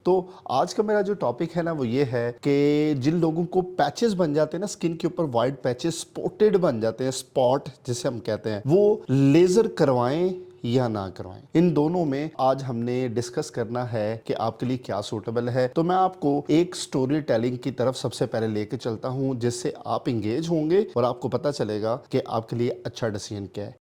तो आज का मेरा जो टॉपिक है ना वो ये है कि जिन लोगों को पैचेस बन जाते हैं ना स्किन के ऊपर, वाइट पैचेस स्पॉटेड बन जाते हैं, स्पॉट जिसे हम कहते हैं, वो लेजर करवाएं या ना करवाएं। इन दोनों में आज हमने डिस्कस करना है कि आपके लिए क्या सूटेबल है। तो मैं आपको एक स्टोरी टेलिंग की तरफ सबसे पहले लेके चलता हूं, जिससे आप इंगेज होंगे और आपको पता चलेगा कि आपके लिए अच्छा डिसीजन क्या है।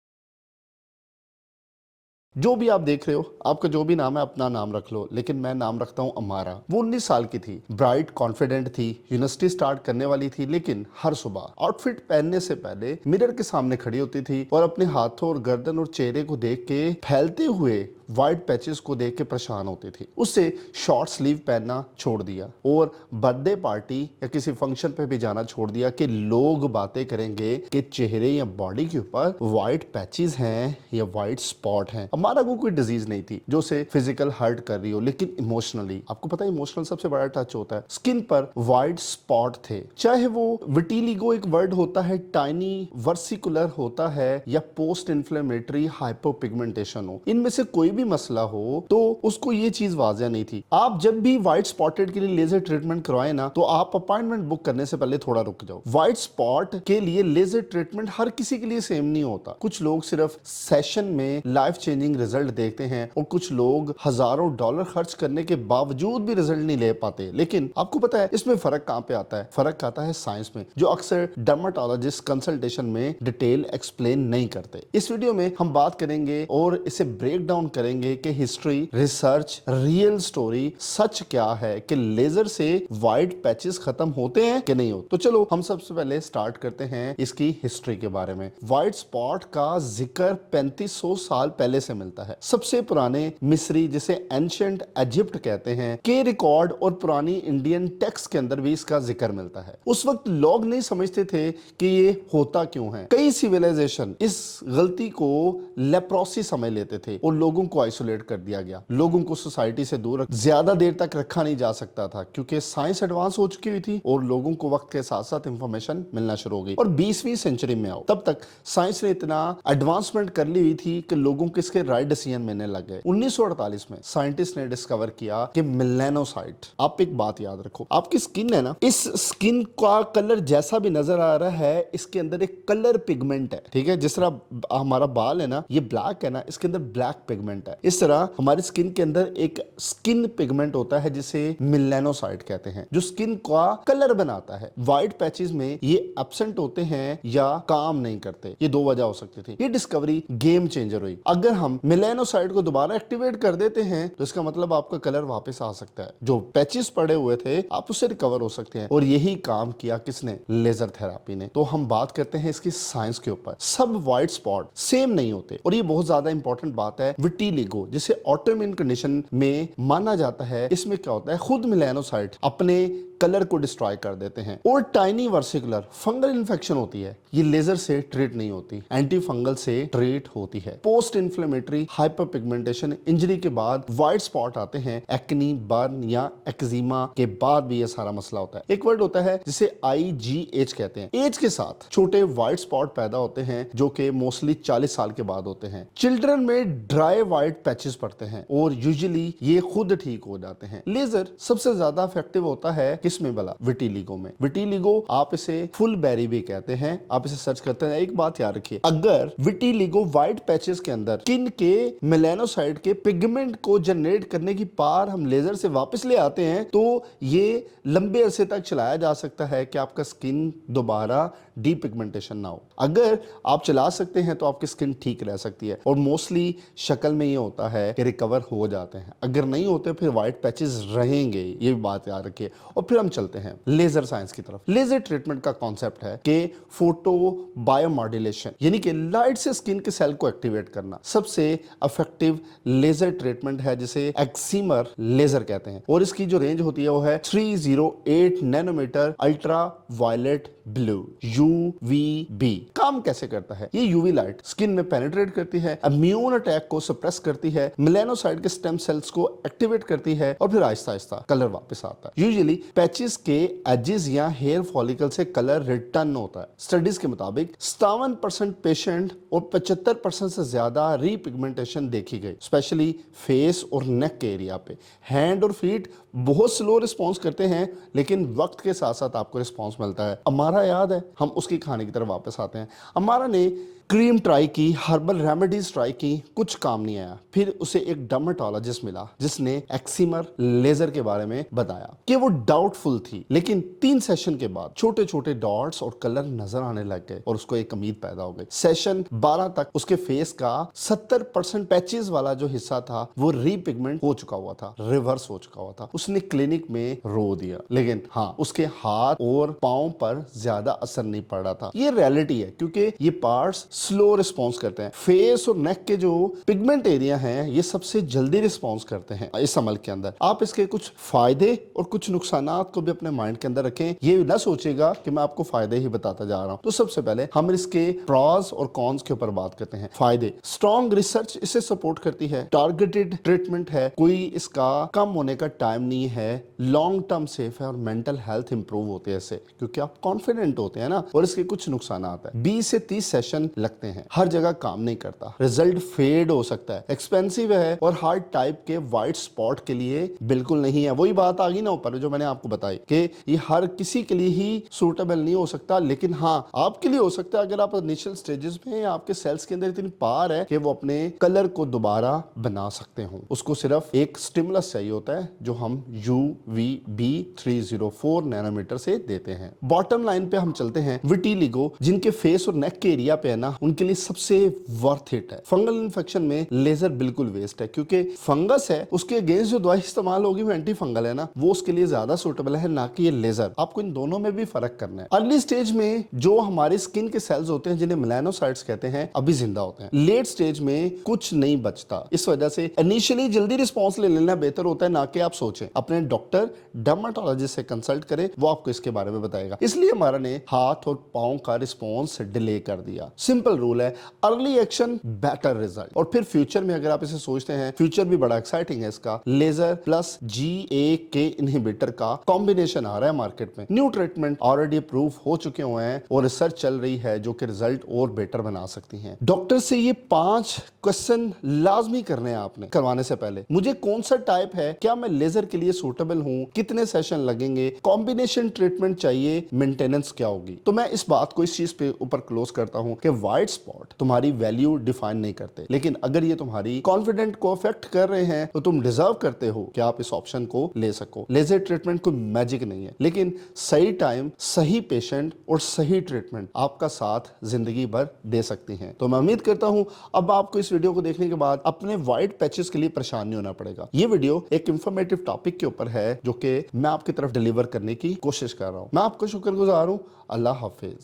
जो भी आप देख रहे हो, आपका जो भी नाम है अपना नाम रख लो, लेकिन मैं नाम रखता हूं अमारा। वो 19 साल की थी, ब्राइट, कॉन्फिडेंट थी, यूनिवर्सिटी स्टार्ट करने वाली थी, लेकिन हर सुबह आउटफिट पहनने से पहले मिरर के सामने खड़ी होती थी और अपने हाथों और गर्दन और चेहरे को देख के फैलते हुए वाइट पैचेस को देख के परेशान होती थी। उससे शॉर्ट स्लीव पहनना छोड़ दिया और बर्थडे पार्टी या किसी फंक्शन पे भी जाना छोड़ दिया कि लोग बातें करेंगे कि चेहरे या बॉडी के ऊपर वाइट पैचेस हैं या वाइट स्पॉट हैं। हमारा को कोई डिजीज नहीं थी जो उसे फिजिकल हर्ट कर रही हो, लेकिन इमोशनली, आपको पता है इमोशनल सबसे बड़ा टच होता है। स्किन पर वाइट स्पॉट थे, चाहे वो विटिलिगो एक वर्ड होता है, टाइनी वर्सिकुलर होता है या पोस्ट इन्फ्लेमेटरी हाइपोपिगमेंटेशन हो, इनमें से कोई भी मसला हो तो उसको ये चीज वाजिया नहीं थी। आप जब भी व्हाइट स्पॉटेड के लिए लेजर ट्रीटमेंट करवाएं ना, तो आप अपॉइंटमेंट बुक करने से पहले थोड़ा रुक जाओ। व्हाइट स्पॉट के लिए लेजर ट्रीटमेंट हर किसी के लिए सेम नहीं होता। कुछ लोग सिर्फ सेशन में लाइफ चेंजिंग रिजल्ट देखते हैं और कुछ लोग हजारों डॉलर खर्च करने के बावजूद भी रिजल्ट नहीं ले पाते। लेकिन आपको पता है इसमें फर्क कहां पे आता है? फर्क आता है साइंस में, जो अक्सर डर्माटोलॉजिस्ट कंसल्टेशन में डिटेल एक्सप्लेन नहीं करते। इस वीडियो में हम बात करेंगे और इसे ब्रेक डाउन करेंगे कि हिस्ट्री, रिसर्च, रियल स्टोरी सच क्या है कि लेजर से वाइट पैचेस खत्म होते हैं कि नहीं होते। तो चलो हम सबसे पहले स्टार्ट करते हैं इसकी हिस्ट्री के बारे में। व्हाइट स्पॉट का जिक्र 3500 साल पहले से मिलता है। सबसे पुराने मिस्री, जिसे एंशिएंट इजिप्ट कहते हैं, के रिकॉर्ड और पुरानी इंडियन टेक्स्ट के अंदर भी इसका जिक्र मिलता है। उस वक्त लोग नहीं समझते थे कि ये होता क्यों है। कई सिविलाइजेशन इस गलती को लेप्रोसी समझ लेते थे और लोगों को आइसोलेट कर दिया गया। लोगों को सोसाइटी से दूर ज्यादा देर तक रखा नहीं जा सकता था, क्योंकि साइंस एडवांस हो चुकी हुई थी और लोगों को वक्त के साथ साथ इंफॉर्मेशन मिलना शुरू हो गई। और 20वीं सेंचुरी में आओ, तब तक साइंस ने इतना एडवांसमेंट कर ली हुई थी कि लोगों को इसके राइट डिसीजन मिलने लग गए। 1948 में साइंटिस्ट ने डिस्कवर किया कि मेलानोसाइट। आप एक बात याद रखो, आपकी स्किन है ना, इस स्किन का कलर जैसा भी नजर आ रहा है, इसके अंदर एक कलर पिगमेंट है। ठीक है, जिस तरह हमारा बाल है ना, ये ब्लैक है ना, इसके अंदर ब्लैक पिगमेंट है। इस तरह हमारी स्किन के अंदर एक स्किन पिगमेंट होता है जिसे मेलानोसाइट कहते हैं, जो स्किन का कलर बनाता है। व्हाइट पैचेस में ये एब्सेंट होते हैं या काम नहीं करते। ये दो वजह हो सकती थी। ये डिस्कवरी गेम चेंजर हुई। अगर हम मेलानोसाइट को दोबारा एक्टिवेट कर देते हैं तो इसका मतलब आपका कलर वापस आ सकता है। जो पैचेस पड़े हुए थे आप उससे रिकवर हो सकते हैं। और यही काम किया किसने? लेजर थेरापी ने। तो हम बात करते हैं इसकी साइंस के ऊपर। सब व्हाइट स्पॉट सेम नहीं होते और ये बहुत ज्यादा इंपॉर्टेंट बात है। विटिलिगो, जिसे ऑटोइम्यून कंडीशन में माना जाता है, इसमें क्या होता है, खुद मेलानोसाइट अपने कलर को डिस्ट्रॉय कर देते हैं। और टाइनी वर्सिकुलर फंगल इन्फेक्शन होती है, ये लेजर से ट्रीट नहीं होती, एंटी फंगल से ट्रीट होती है। पोस्ट इन्फ्लेमेटरी हाइपरपिगमेंटेशन इंजरी के बाद व्हाइट स्पॉट आते हैं। एक्नी, बर्न या एक्जिमा के बाद भी ये सारा मसला होता है। एक वर्ड होता है जिसे IGH कहते हैं। एज के साथ छोटे व्हाइट स्पॉट पैदा होते हैं जो कि मोस्टली 40 साल के बाद होते हैं। चिल्ड्रन में ड्राई व्हाइट पैचेस पड़ते हैं और यूजुअली ये खुद ठीक हो जाते हैं। लेजर सबसे ज्यादा इफेक्टिव होता है किसमें भला? विटिलिगो में। विटिलिगो आप इसे फुल बेरी भी कहते हैं, आप इसे सर्च करते हैं। एक बात याद रखिए, अगर विटिलिगो व्हाइट पैचेस के अंदर स्किन के मेलानोसाइट के पिगमेंट को जनरेट करने की पावर हम लेजर से वापस ले आते हैं तो ये लंबे अरसे तक चलाया जा सकता है कि आपका स्किन दोबारा डीपिगमेंटेशन ना हो। अगर आप चला सकते हैं तो आपकी स्किन ठीक रह सकती है और मोस्टली शक्ल में ये होता है कि रिकवर हो जाते हैं। अगर नहीं होते फिर व्हाइट पैचेस रहेंगे, ये बात याद रखिए। और फिर हम चलते हैं लेजर साइंस की तरफ। लेजर ट्रीटमेंट का कॉन्सेप्ट है कि फोटो बायोमॉड्यूलेशन, यानी कि लाइट से स्किन के सेल को एक्टिवेट करना, सबसे इफेक्टिव लेजर ट्रीटमेंट है जिसे एक्सिमर लेजर कहते हैं। और इसकी जो रेंज होती है वो है 308 nanometre ultra violet blue, UVB। काम कैसे करता है? ये यूवी लाइट स्किन में पेनिट्रेट करती है, इम्यून अटैक को सप्रेस करती है, मेलानोसाइट के स्टेम सेल्स को एक्टिवेट करती है और फिर आहिस्ता आहिस्ता कलर वापस आता है। यूजुअली पैचेस के एजेस या हेयर फॉलिकल से कलर रिटर्न होता है। स्टडीज के मुताबिक 57% पेशेंट और 75% से ज्यादा रीपिगमेंटेशन देखी गई, स्पेशली फेस और नेक के एरिया पे। हैंड और फीट बहुत स्लो रिस्पॉन्स करते हैं, लेकिन वक्त के साथ साथ आपको रिस्पॉन्स मिलता है। अमारा याद है, हम उसकी कहानी की तरफ वापस आते हैं। अमारा ने क्रीम ट्राई की, हर्बल रेमेडीज ट्राई की, कुछ काम नहीं आया। फिर उसे एक डर्मेटोलॉजिस्ट मिला जिसने एक्सिमर लेजर के बारे में बताया कि वो डाउटफुल थी, लेकिन 3 सेशन के बाद छोटे छोटे डॉट्स और कलर नजर आने लग गए और उसको एक उम्मीद पैदा हो गई। सेशन 12 तक उसके फेस का 70% पैचेस वाला जो हिस्सा था वो रीपिगमेंट हो चुका हुआ था, रिवर्स हो चुका हुआ था। उसने क्लिनिक में रो दिया, लेकिन हाँ, उसके हाथ और पांव पर ज्यादा असर नहीं पड़ रहा था। ये रियलिटी है, क्योंकि ये पार्ट्स स्लो रिस्पॉन्स करते हैं। फेस और नेक के जो पिगमेंट एरिया हैं ये सबसे जल्दी रिस्पॉन्स करते हैं इस अमल के अंदर। आप इसके कुछ फायदे और कुछ नुकसानात को भी अपने माइंड के अंदर रखें। ये ना सोचेगा कि मैं आपको फायदे ही बताता जा रहा हूं। तो सबसे पहले हम इसके प्रॉस और कॉन्स के ऊपर बात करते हैं। फायदे, स्ट्रॉन्ग रिसर्च इसे सपोर्ट करती है, टारगेटेड ट्रीटमेंट है, कोई इसका कम होने का टाइम नहीं है, लॉन्ग टर्म सेफ है और मेंटल हेल्थ इंप्रूव होते हैं इससे, क्योंकि आप कॉन्फिडेंट होते हैं ना। और इसके कुछ नुकसानात है, 20 से 30 सेशन लगते हैं, हर जगह काम नहीं करता, रिजल्ट फेड हो सकता है, एक्सपेंसिव है और हर टाइप के वाइट स्पॉट के लिए बिल्कुल नहीं है। वही बात आ गई ना ऊपर जो मैंने आपको बताई कि ये हर किसी के लिए ही सूटेबल नहीं हो सकता, लेकिन हाँ, आपके लिए हो सकता है अगर आप इनिशियल स्टेजेस में आपके सेल्स के अंदर इतनी पावर है कि वो अपने कलर को दोबारा बना सकते हो। उसको सिर्फ एक स्टिमुलस चाहिए होता है जो हम UVB 304 नैनोमीटर से देते हैं। बॉटम लाइन पे हम चलते हैं। विटिलिगो जिनके फेस और नेक के एरिया पे है ना, उनके लिए सबसे वर्थ इट है। फंगल इन्फेक्शन में लेजर बिल्कुल वेस्ट है, क्योंकि फंगस है उसके अगेंस्ट जो दवाई इस्तेमाल होगी वो एंटी फंगल है ना, वो उसके लिए ज्यादा सूटेबल है, ना कि ये लेजर। आपको इन दोनों में भी फर्क करना है। अर्ली स्टेज में जो हमारे स्किन के सेल्स होते हैं जिन्हें मेलानोसाइट्स कहते हैं, अभी जिंदा होते हैं। लेट स्टेज में कुछ नहीं बचता, इस वजह से इनिशियली जल्दी रिस्पॉन्स ले लेना बेहतर होता है, ना कि आप सोचें। अपने डॉक्टर डर्मेटोलॉजिस्ट से कंसल्ट करें, वो आपको इसके बारे में बताएगा। इसलिए हमारा ने हाथ और पांव का रिस्पॉन्स डिले कर दिया। सिंपल रूल है, अर्ली एक्शन बेटर रिजल्ट। और फिर फ्यूचर में अगर आप इसे सोचते हैं, फ्यूचर भी बड़ा एक्साइटिंग है इसका। लेजर प्लस GAK इनहिबिटर का कॉम्बिनेशन आ रहा है मार्केट में। न्यू ट्रीटमेंट ऑलरेडी अप्रूव हो चुके हुए हैं और रिसर्च चल रही है जो कि रिजल्ट और बेटर बना सकती है। डॉक्टर से ये 5 क्वेश्चन लाजमी करने हैं आपने करवाने से पहले। मुझे कौन सा टाइप है, क्या मैं लेजर के लिए सूटेबल हूं, कितने सेशन लगेंगे, कॉम्बिनेशन ट्रीटमेंट चाहिए, मेंटेनेंस क्या होगी। तो मैं इस बात को इस चीज पे ऊपर क्लोज करता हूं कि व्हाइट स्पॉट तुम्हारी वैल्यू डिफाइन नहीं करते, लेकिन अगर ये तुम्हारी कॉन्फिडेंट को अफेक्ट कर रहे हैं तो तुम डिजर्व करते हो कि आप इस ऑप्शन को ले सको। लेजर ट्रीटमेंट कोई मैजिक नहीं है, लेकिन सही टाइम, सही पेशेंट और सही ट्रीटमेंट आपका साथ जिंदगी भर दे सकती हैं। तो मैं उम्मीद करता हूं अब आपको इस वीडियो को देखने के बाद अपने व्हाइट पैचेस के लिए परेशान नहीं होना पड़ेगा। ये वीडियो एक इंफॉर्मेटिव टॉपिक के ऊपर है जो कि मैं आपकी तरफ डिलीवर करने की कोशिश कर रहा हूं। मैं आपका शुक्रगुजार हूं। अल्लाह हाफिज।